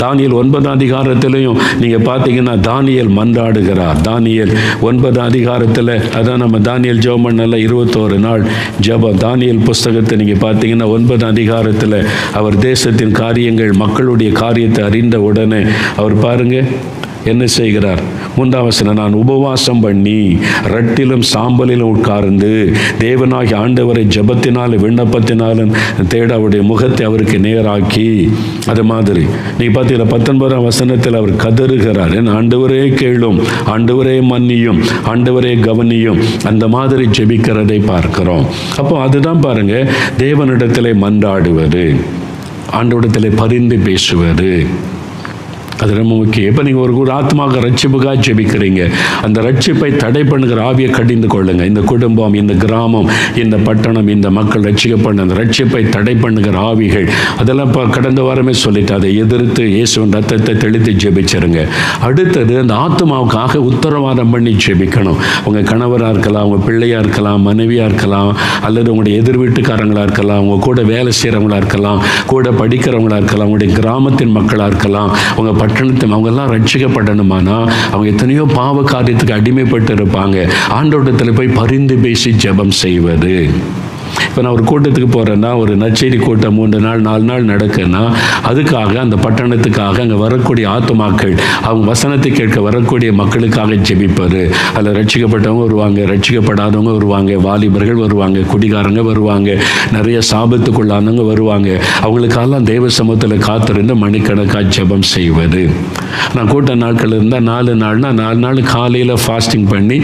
தானியேல் 9ஆம் அதிகாரத்திலையும் நீங்கள் பார்த்தீங்கன்னா தானியேல் மன்றாடுகிறார். தானியேல் 9ஆம் அதிகாரத்தில் அதான் நம்ம தானியேல் ஜெபம் பண்ணல 21 நாள் ஜெபம். தானியேல் புஸ்தகத்தை நீங்கள் பார்த்தீங்கன்னா 9ஆம் அதிகாரத்தில் அவர் தேசத்தின் காரியங்கள், மக்களுடைய காரியத்தை அறிந்த உடனே அவர் பாருங்க என்ன செய்கிறார். 3ஆம் வசனம், நான் உபவாசம் பண்ணி ரட்டிலும் சாம்பலிலும் உட்கார்ந்து தேவனாகி ஆண்டவரை ஜெபத்தினாலும் விண்ணப்பத்தினாலும் தேட அவருடைய முகத்தை அவருக்கு நேராக்கி. அது மாதிரி நீங்க பார்த்தீங்கன்னா 19ஆம் வசனத்தில் அவர் கதறுகிறார், என் ஆண்டவரே கேளும், ஆண்டவரே மன்னியும், ஆண்டவரே கவனியும். அந்த மாதிரி ஜெபிக்கிறதை பார்க்கிறோம். அப்போ அதுதான் பாருங்க, தேவனிடத்திலே மன்றாடுவது, ஆண்டவரிடத்திலே பரிந்து பேசுவது. அது ரொம்ப முக்கியம். இப்போ நீங்கள் ஒரு ஆத்மாவுக்கு ரட்சிப்புக்காக ஜெபிக்கிறீங்க, அந்த ரட்சிப்பை தடை பண்ணுகிற ஆவியை கடிந்து கொள்ளுங்க. இந்த குடும்பம், இந்த கிராமம், இந்த பட்டணம், இந்த மக்கள் ரட்சிக்கப்பட்ட அந்த ரட்சிப்பை தடை பண்ணுகிற ஆவிகள், அதெல்லாம் இப்போ கடந்த வாரமே சொல்லிட்டு அதை எதிர்த்து இயேசுவின் ரத்தத்தை தெளித்து ஜெபிச்சிருங்க. அடுத்தது அந்த ஆத்மாவுக்காக உத்தரவாதம் பண்ணி ஜெபிக்கணும். உங்கள் கணவராக இருக்கலாம், உங்கள் பிள்ளையாக இருக்கலாம், மனைவியாக இருக்கலாம், அல்லது உங்களுடைய எதிர் வீட்டுக்காரங்களாக இருக்கலாம், உங்கள் கூட வேலை செய்கிறவங்களா இருக்கலாம், கூட படிக்கிறவங்களா இருக்கலாம், உங்களுடைய கிராமத்தின் மக்களாக இருக்கலாம், உங்கள் பட்டணத்தை அவங்கெல்லாம் ரட்சிக்கப்படணுமானா அவங்க எத்தனையோ பாவ காரியத்துக்கு அடிமைப்பட்டு இருப்பாங்க. ஆண்டவரிடத்தில் போய் பரிந்து பேசி ஜெபம் செய்வது. இப்போ நான் ஒரு கூட்டத்துக்கு போகிறேன்னா, ஒரு நற்செய்தி கூட்டம் 3 நாள் 4 நாள் நடக்குன்னா, அதுக்காக அந்த பட்டணத்துக்காக அங்கே வரக்கூடிய ஆத்துமாக்கள், அவங்க வசனத்தை கேட்க வரக்கூடிய மக்களுக்காக ஜெபிப்பார். அதில் ரட்சிக்கப்பட்டவங்க வருவாங்க, ரட்சிக்கப்படாதவங்க வருவாங்க, வாலிபர்கள் வருவாங்க, குடிகாரங்க வருவாங்க, நிறைய சாபத்துக்குள்ளானவங்க வருவாங்க. அவங்களுக்கெல்லாம் தெய்வ சமூகத்தில் காத்திருந்து மணிக்கணக்காக ஜெபம் செய்வது. நான் கூட்ட நாட்கள் இருந்தால் 4 நாள்னா 4 நாள் காலையில் ஃபாஸ்டிங் பண்ணி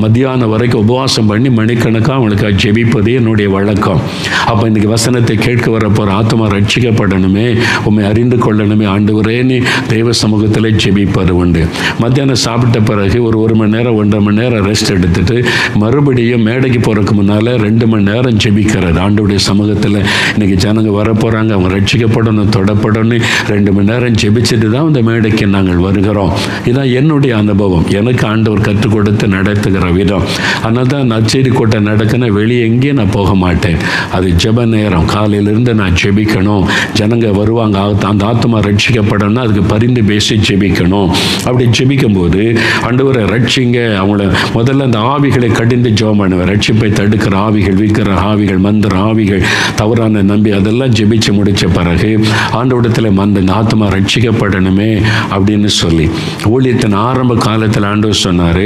மத்தியானம் வரைக்கும் உபவாசம் பண்ணி மணிக்கணக்காக அவங்களுக்கு ஜெபிப்பது என்னுடைய வழக்கம். அப்போ இன்றைக்கி வசனத்தை கேட்க வரப்போகிற ஆத்மா ரட்சிக்கப்படணுமே, உண்மை அறிந்து கொள்ளணுமே, ஆண்டவரேன்னு தெய்வ சமூகத்தில் ஜெபிப்பது உண்டு. மத்தியானம் சாப்பிட்ட பிறகு ஒரு மணி நேரம் 1.5 மணி நேரம் ரெஸ்ட் எடுத்துட்டு மறுபடியும் மேடைக்கு போகிறதுக்கு முன்னால் 2 மணி நேரம் ஜெபிக்கிறது. ஆண்டவருடைய சமூகத்தில் இன்றைக்கி ஜனங்க வரப்போகிறாங்க, அவங்க ரட்சிக்கப்படணும், தொடப்படணும், 2 மணி நேரம் ஜெபிச்சுட்டு தான் அந்த மேடைக்கு நாங்கள் வருகிறோம். இதுதான் என்னுடைய அனுபவம், எனக்கு ஆண்டவர் கற்றுக் கொடுத்து நடத்துகிற விதம். அதனால தான் நற்செய்தி கூட்டம் நடக்குன்னா வெளியே எங்கேயும் நான் போக மாட்டேன். அது ஜெப நேரம், காலையிலிருந்து நான் ஜெபிக்கணும். ஜனங்க வருவாங்க, அந்த ஆத்மா ரட்சிக்கப்படணும்னா அதுக்கு பரிந்து பேசி ஜெபிக்கணும். அப்படி ஜெபிக்கும் போது ஆண்டவரை ரட்சிங்க, அவங்கள முதல்ல அந்த ஆவிகளை கடிந்து ஜெபம் பண்ணுவேன். ரட்சிப்பை தடுக்கிற ஆவிகள், விற்கிற ஆவிகள், மந்திர ஆவிகள், தவறான நம்பி, அதெல்லாம் ஜெபிச்சு முடிச்ச பிறகு ஆண்டவரிடத்தில் அந்த ஆத்மா ரட்சிக்கப்படணுமே அப்படின்னு சொல்லி ஊழியத்தின் ஆரம்ப காலத்தில் ஆண்டவர் சொன்னார்,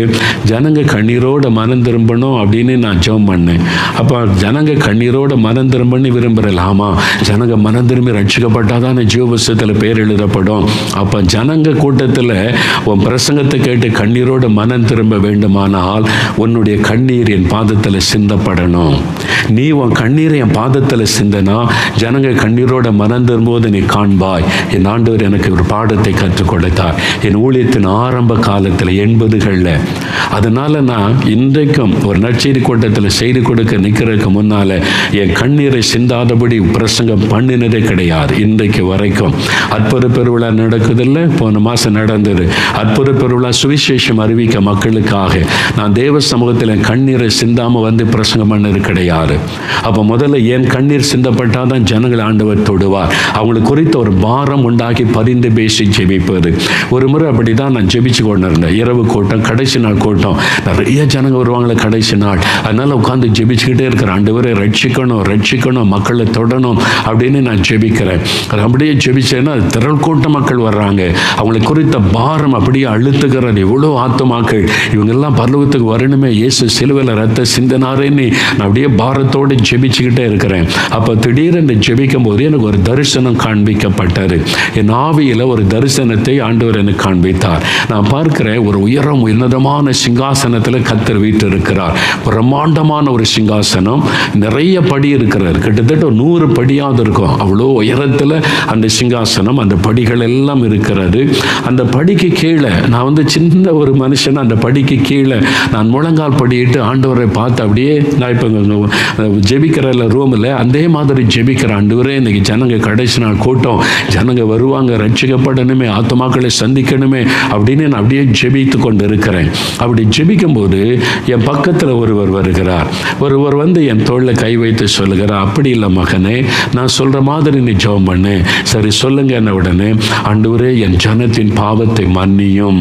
ஜனங்க கண்ணீரோட மனம் திரும்பணும் அப்படின்னு நான் ஜெபம் பண்ணேன். அப்போ ஜனங்க கண்ணீரோட மனம் திரும்பன்னு விரும்புகிறலாமா? ஜனங்க மனம் திரும்பி ரட்சிக்கப்பட்டாதான் ஜீவபுஸ்தகத்தில் பேர் எழுதப்படும். அப்போ ஜனங்க கூட்டத்தில் உன் பிரசங்கத்தை கேட்டு கண்ணீரோட மனம் திரும்ப வேண்டுமானால் உன்னுடைய கண்ணீர் என் பாதத்தில் சிந்தப்படணும். நீ உன் கண்ணீரை என் பாதத்தில் சிந்தனா ஜனங்க கண்ணீரோட மனம் திரும்பும்போது நீ காண்பாய். என் ஆண்டவர் எனக்கு ஒரு பாடத்தை கற்றுக் கொடுத்தார் என் ஊழியத்தின் ஆரம்ப காலத்தில் 80களில். அதனால் நான் இன்றைக்கும் ஒரு நற்செய்தி கூட்டத்தில் செய்து கொடுக்க நிற்கிறதுக்கு முன்னால் என் கண்ணீரை சிந்தாதபடி பிரசங்கம் பண்ணினதே கிடையாது. இன்றைக்கு வரைக்கும் அற்புத பெருவிழா நடக்குதில்லை, போன மாதம் நடந்தது. அற்புத பெருவிழா சுவிசேஷம் அறிவிக்க மக்களுக்காக நான் தேவ சமூகத்தில் என் கண்ணீரை சிந்தாமல் வந்து பிரசங்கம் பண்ணது கிடையாது. அப்போ முதல்ல என் கண்ணீர் சிந்தப்பட்டால் தான் ஜனங்கள் ஆண்டவர் தொடுவார். அவங்களுக்கு குறித்த ஒரு பாரம் உண்டாக்கி பரிந்து பேசி ஜெபிப்பது. ஒரு முறை அப்படி தான் நான் ஜெபிச்சு கொண்டு இருந்தேன். இரவு கூட்டம், கடைசி நாள் கூட்டம், நிறைய ஜனங்க வருவாங்களே கடைசி நாள். அதனால் உட்காந்து ஜெபிச்சுக்கிட்டே இருக்கிறேன். ஆண்டவரை ரட்சிக்கணும், ரட்சிக்கணும், மக்களை தொடணும் அப்படின்னு நான் ஜெபிக்கிறேன். அப்படியே ஜெபிச்சேன்னா திரள் கூட்ட மக்கள் வர்றாங்க. அவங்களை குறித்த பாரம் அப்படியே அழுத்துக்கிறது. எவ்வளோ ஆத்துமாக்கள், இவங்கெல்லாம் பரலோகத்துக்கு வரணுமே, இயேசு சிலுவையில் ரத்த சிந்தனாரேன்னு நான் அப்படியே பாரத்தோடு ஜெபிச்சுக்கிட்டே இருக்கிறேன். அப்போ திடீரென்று ஜெபிக்கும் போது எனக்கு ஒரு தரிசனம் காண்பிக்கப்பட்டது. என் ஆவியில் ஒரு தரிசனத்தை ஆண்டவர் எனக்கு காண்பித்தார். நான் பார்க்கிறேன், ஒரு உயரம் உன்னதமான சிங்காசனத்தில் கர்த்தர் வீட்டு இருக்கிறார். பிரம்மாண்டமான ஒரு சிங்காசனம், நிறைய படி இருக்கிறார். கிட்டத்தட்ட 100 படியாவது இருக்கும். அவ்வளோ உயரத்தில் அந்த சிங்காசனம், அந்த படிகள் எல்லாம் இருக்கிறது. அந்த படிக்கு கீழே நான் சின்ன ஒரு மனுஷன். அந்த படிக்கு கீழே நான் முழங்கால் படியிட்டு ஆண்டவரை பார்த்து அப்படியே நான் இப்போ ஜெபிக்கிற ரூமில் அதே மாதிரி ஜெபிக்கிற ஆண்டவரே, இன்னைக்கு ஜனங்க கடைசி நாள் கூட்டம், ஜனங்க வருவாங்க, ரட்சிக்கப்படணுமே, ஆத்துமாக்களை சந்திக்கணுமே அப்படின்னு நான் அப்படியே ஜெபித்து கொண்டு இருக்கிறேன். அப்படி ஜெபிக்கும் போது என் பக்கத்தில் ஒருவர் வருகிறார். ஒருவர் என் தோளில் கை வைத்து சொல்லுகிறார், அப்படி இல்லை மகனே, நான் சொல்கிற மாதிரி நீ ஜெபம் பண்ணு. சரி சொல்லுங்க என்ன. உடனே ஆண்டவரே, என் ஜனத்தின் பாவத்தை மன்னியும்,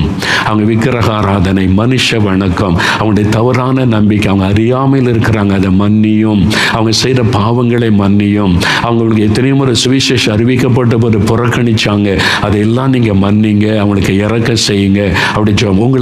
அவங்க விக்கிரகாராதனை, மனுஷ வணக்கம், அவங்களுடைய தவறான நம்பிக்கை, அவங்க அறியாமையில் இருக்கிறாங்க, அதை மன்னியும், அவங்க செய்கிற பாவங்களை மன்னியும், அவங்களுக்கு எத்தனையோ முறை சுவிசேஷம் அறிவிக்கப்பட்ட போது புறக்கணிச்சாங்க, அதையெல்லாம் நீங்கள் மன்னிங்க, அவங்களுக்கு இறக்க செய்யுங்க. அப்படி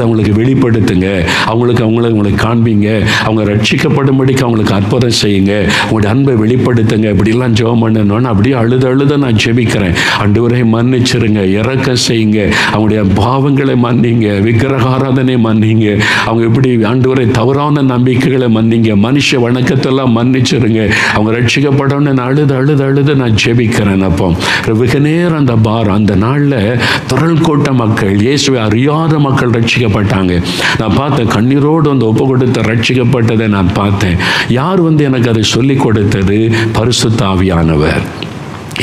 அவங்களுக்கு வெளிப்படுத்துங்க, அவங்களுக்கு காண்பீங்க, அவங்க ரட்சிக்கப்படும்படிக்கு அவங்களுக்கு அற்புதம் செய்யுங்க. செய்யுங்க, உங்களுடைய அன்பை வெளிப்படுத்துங்க, இப்படிலாம் ஜெபம் பண்ணணும்னு அப்படியே அழுத நான் ஜெபிக்கிறேன். ஆண்டவரே மன்னிச்சிருங்க, இரக்கம் செய்யுங்க, அவங்களுடைய பாவங்களை மன்னிங்க, விக்கிரகாராதனை மன்னிங்க, அவங்க இப்படி ஆண்டவரே தவறான நம்பிக்கைகளை மன்னிங்க, மனுஷ வணக்கத்தெல்லாம் மன்னிச்சிருங்க, அவங்க ரட்சிக்கப்படணும்னு அழுது நான் ஜெபிக்கிறேன். அப்போ வெகு நேரம் அந்த பாரம், அந்த நாளில் திரள் கூட்ட மக்கள், இயேசுவை அறியாத மக்கள் ரட்சிக்கப்பட்டாங்க. நான் பார்த்தேன், கண்ணீரோடு வந்து ஒப்பு கொடுத்து ரட்சிக்கப்பட்டதை நான் பார்த்தேன். யார் வந்து எனக்கு அதை சொல்லிக் கொடுத்தது? பரிசுத்த ஆவியானவர்.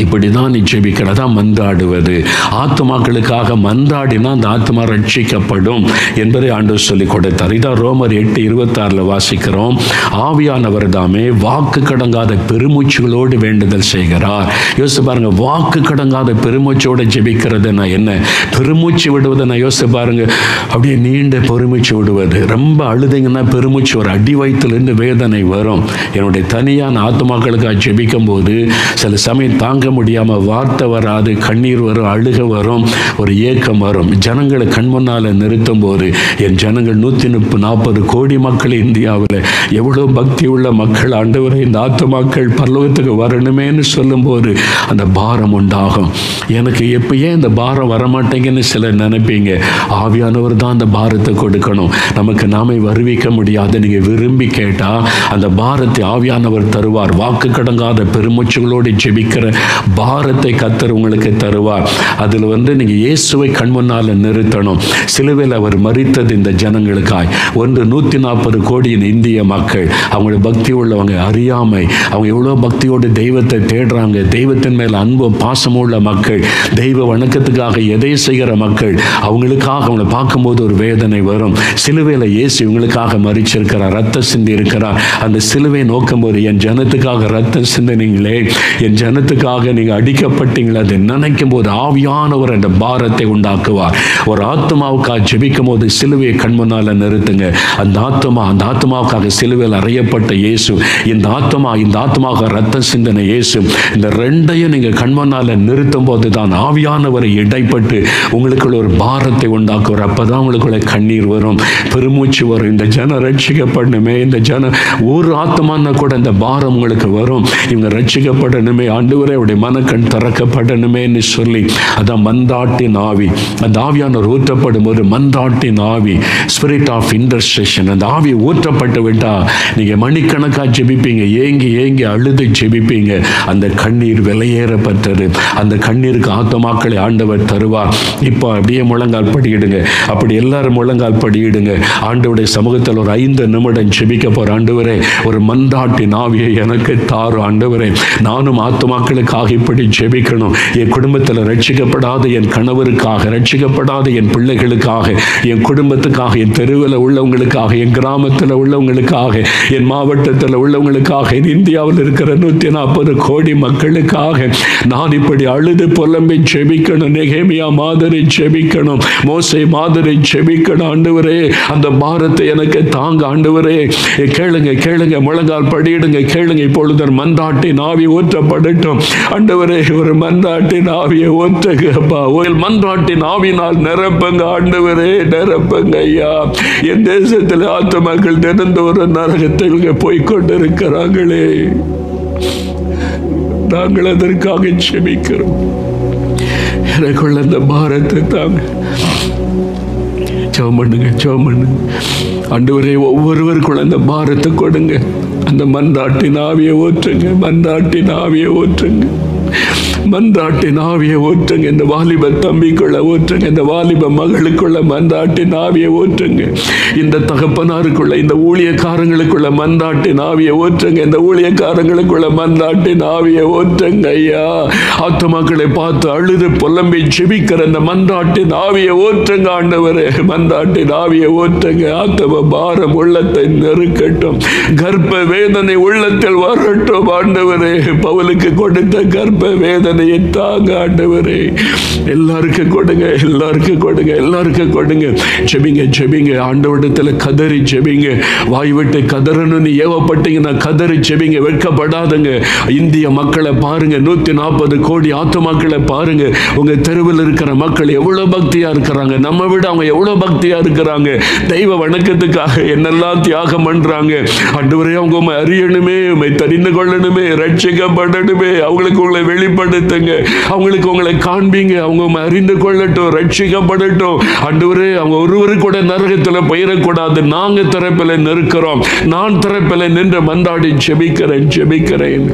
இப்படி தான் நீ ஜெபிக்கிறதா மன்றாடுவது. ஆத்துமாக்களுக்காக மன்றாடினா அந்த ஆத்மா ரட்சிக்கப்படும் என்பதை ஆண்டவர் சொல்லிக் கொடுத்தார். இதான் ரோமர் 8:26 வாசிக்கிறோம். ஆவியானவர் தாமே வாக்கு கடங்காத பெருமூச்சுகளோடு வேண்டுதல் செய்கிறார். யோசிச்சு பாருங்க, வாக்கு கடங்காத பெருமூச்சோடு ஜெபிக்கிறதுனா என்ன? பெருமூச்சு விடுவது நான் யோசிச்சு பாருங்க, அப்படியே நீண்ட பெருமூச்சு விடுவது. ரொம்ப அழுதிங்கன்னா பெருமூச்சு ஒரு அடி வயிற்றிலிருந்து வேதனை வரும். என்னுடைய தனியான ஆத்துமாக்களுக்காக ஜெபிக்கும் போது சில சமயம் தாங்க முடியாமல் வார்த்தை வராது, கண்ணீர் வரும், அழுக வரும், ஒரு ஏக்கம் வரும். ஜனங்களை கண் முன்னால் நிறுத்தும் போது, என் ஜனங்கள் 140 கோடி மக்கள் இந்தியாவில், எவ்வளோ பக்தி உள்ள மக்கள், ஆண்டவரை இந்த ஆத்துமாக்கள் பரலோகத்துக்கு வரணுமேன்னு சொல்லும்போது அந்த பாரம் உண்டாகும். எனக்கு எப்பயே இந்த பாரம் வரமாட்டேங்கன்னு சிலர் நினைப்பீங்க. ஆவியானவர் தான் அந்த பாரத்தை கொடுக்கணும், நமக்கு நாமே வருவிக்க முடியாது. நீங்கள் விரும்பி கேட்டால் அந்த பாரத்தை ஆவியானவர் தருவார். வாக்கு கடங்காத பெருமூச்சுகளோடு ஜெபிக்கிற பாரத்தை கர்த்தர் உங்களுக்கு தருவார். அதில் வந்து நீங்கள் இயேசுவை கண் முன்னால் நிறுத்தணும். சிலுவையில் அவர் மரித்தது இந்த ஜனங்களுக்காய். 140 கோடியின் இந்திய மக்கள், அவங்களுடைய பக்தி உள்ளவங்க, அறியாமை, அவங்க எவ்வளோ பக்தியோடு தெய்வத்தை தேடுறாங்க, தெய்வத்தின் மேல் அன்பும் பாசமும் உள்ள மக்கள், தெய்வ வணக்கத்துக்காக எதை செய்கிற மக்கள், அவங்களுக்காக அவங்களை பார்க்கும்போது ஒரு வேதனை வரும். சிலுவையில் இயேசு இவங்களுக்காக மரிச்சிருக்கிறார், ரத்தம் சிந்தி இருக்கிறார். அந்த சிலுவை நோக்கும்போது, என் ஜனத்துக்காக ரத்தம் சிந்தினீங்களே, என் ஜனத்துக்காக நீங்க அடிக்கப்பட்டீங்களா, அதை நினைக்கும் போது ஆவியானவர் அந்த பாரத்தை உண்டாக்குவார். ஒரு ஆத்மாவுக்காக ஜெபிக்கும் போது சிலுவையை கண்முன்னால நிறுத்துங்க. அந்த ஆத்மாவுக்காக சிலுவையில் அறையப்பட்ட இயேசு, இந்த ஆத்மாவுக்கு ரத்த சிந்தனை இயேசு, இந்த ரெண்டையும் நீங்க கண்முன்னால நிறுத்தும் போது தான் ஆவியானவரை இடைப்பட்டு உங்களுக்குள்ள ஒரு பாரத்தை உண்டாக்குவார். அப்பதான் உங்களுக்குள்ள கண்ணீர் வரும், பெருமூச்சு வரும். இந்த ஜனம் ரட்சிக்கப்படணுமே, இந்த ஜனம் ஒரு ஆத்மானா கூட இந்த பாரம் உங்களுக்கு வரும். இவங்க ரட்சிக்கப்படணுமே, ஆண்டவரே அவருடைய மனக்கண் திறக்கப்படணுமேன்னு சொல்லி, அதான் மன்றாட்டின் ஆவி. அந்த ஆவியானவர் ஊற்றப்படும் போது மன்றாட்டின் ஆவி, ஸ்பிரிட் ஆஃப் இன்டர்செஷன், அந்த ஆவி ஊற்றப்பட்டு விட்டா நீங்க மணிக்கணக்காக ஜெபிப்பீங்க, ஏங்கி அழுது ஜெபிப்பீங்க. அந்த கண்ணீர் விலையேறப்பட்டது. அந்த கண்ணீருக்கு ஆத்துமாக்களை ஆண்டவர் தருவார். இப்போ அப்படியே முழங்கால் படியிடுங்க. அப்படி எல்லாரும் முழங்கால் படியிடுங்க. ஆண்டவருடைய சமூகத்தில் ஒரு 5 நிமிடம் ஜெபிக்க போற. ஆண்டவரே, ஒரு மன்றாட்டின் ஆவியை எனக்கு தாரும் ஆண்டவரே. நானும் ஆத்துமாக்களுக்காக இப்படி ஜெபிக்கணும். என் குடும்பத்தில் ரட்சிக்கப்படாத என் கணவருக்காக, ரட்சிக்கப்படாத என் பிள்ளைகளுக்காக, என் குடும்பத்துக்காக, என் தெருவில் உள்ளவங்களுக்காக, என் கிராமத்தில் உள்ளவங்களுக்காக, என் மாவட்டத்தில் உள்ளவங்களுக்காக, என் இந்தியாவில் இருக்கிற 140 கோடி மக்களுக்காக நான் இப்படி அழுது புலம்பி ஜெபிக்கணும். நெகேமியா மாதிரி ஜெபிக்கணும், மோசே மாதிரி ஜெபிக்கணும். ஆண்டவரே, அந்த பாரத்தை எனக்கு தாங்க ஆண்டவரே. கேளுங்க, முழங்கால் படியிடுங்க, கேளுங்க. இப்பொழுது மன்றாட்டின் ஆவி ஊற்றப்படட்டும் ஆண்டவரே. ஒரு மன்றாட்டின் ஆவியை ஊற்றுங்கப்பா. மன்றாட்டின் ஆவினால் நிரப்புங்க ஆண்டவரே, நிரப்புங்க ஐயா. என் தேசத்தில் ஆத்துமாக்கள் திறந்த ஒரு நரகத்தில் போய்கொண்டிருக்கிறாங்களே, நாங்கள் அதற்காக ஜெபிக்கிறோம். எனக்குள்ள அந்த பாரத்தை தாங்க. ஜெபம் பண்ணுங்க. ஆண்டவரே, ஒவ்வொருவருக்குள்ள அந்த பாரத்தை கொடுங்க. அந்த மன்றாட்டின் ஆவியை ஊற்றுங்க, மன்றாட்டின் ஆவியை ஊற்றுங்க, மன்றாட்டின் ஆவியை ஊற்றுங்க. இந்த வாலிப தம்பிக்குள்ள ஊற்றுங்க, இந்த வாலிப மகளுக்குள்ள மன்றாட்டின் ஆவியை ஊற்றுங்க. இந்த தகப்பனாருக்குள்ள, இந்த ஊழியக்காரங்களுக்குள்ள மன்றாட்டின் ஆவியை ஊற்றுங்க, இந்த ஊழியக்காரங்களுக்குள்ள மன்றாட்டின் ஆவியை ஊற்றுங்க ஐயா. ஆத்துமாக்களை பார்த்து அழுது புலம்பி ஜெபிக்கிற இந்த மன்றாட்டின் ஆவியை ஊற்றுங்க ஆண்டவரே. மன்றாட்டின் ஆவியை ஊற்றுங்க. ஆத்தும பாரம் உள்ளத்தை நெருக்கட்டும், கர்ப்ப வேதனை உள்ளத்தில் வரட்டும் ஆண்டவரே. பவுலுக்கு கொடுத்த கர்ப்ப வேதனை வேதனையை தாங்க ஆண்டவரே. எல்லாருக்கும் கொடுங்க, எல்லாருக்கும் கொடுங்க, எல்லாருக்கும் கொடுங்க. ஜெபிங்க, ஜெபிங்க, ஆண்டவரிடத்துல கதறி ஜெபிங்க. வாய் விட்டு கதறணும்னு ஏவப்பட்டீங்கன்னா கதறி ஜெபிங்க. வெட்கப்படாதுங்க. இந்திய மக்களை பாருங்க, 140 கோடி ஆத்துமாக்களை பாருங்க. உங்க தெருவில் இருக்கிற மக்கள் எவ்வளவு பக்தியா இருக்கிறாங்க. நம்ம விட அவங்க எவ்வளவு பக்தியா இருக்கிறாங்க. தெய்வ வணக்கத்துக்காக என்னெல்லாம் தியாகம் பண்றாங்க. ஆண்டவரே, அவங்க உம்மை அறியணுமே, உம்மை தெரிந்து கொள்ளணுமே, ரட்சிக்கப்படணுமே. அவங்களுக்கு உங்களை வெளிப்படுத்துங்க, அவங்களுக்கு உங்களை காண்பீங்க. அவங்க உம்மை அறிந்து கொள்ளட்டும், ரட்சிக்கப்படட்டும். ஆண்டவரே, அவங்க ஒருவரு கூட நரகத்தில் போயிடக்கூடாது. நாங்க திறப்பில் நிற்கிறோம். நான் திறப்பில் நின்று மன்றாடி ஜெபிக்கிறேன்.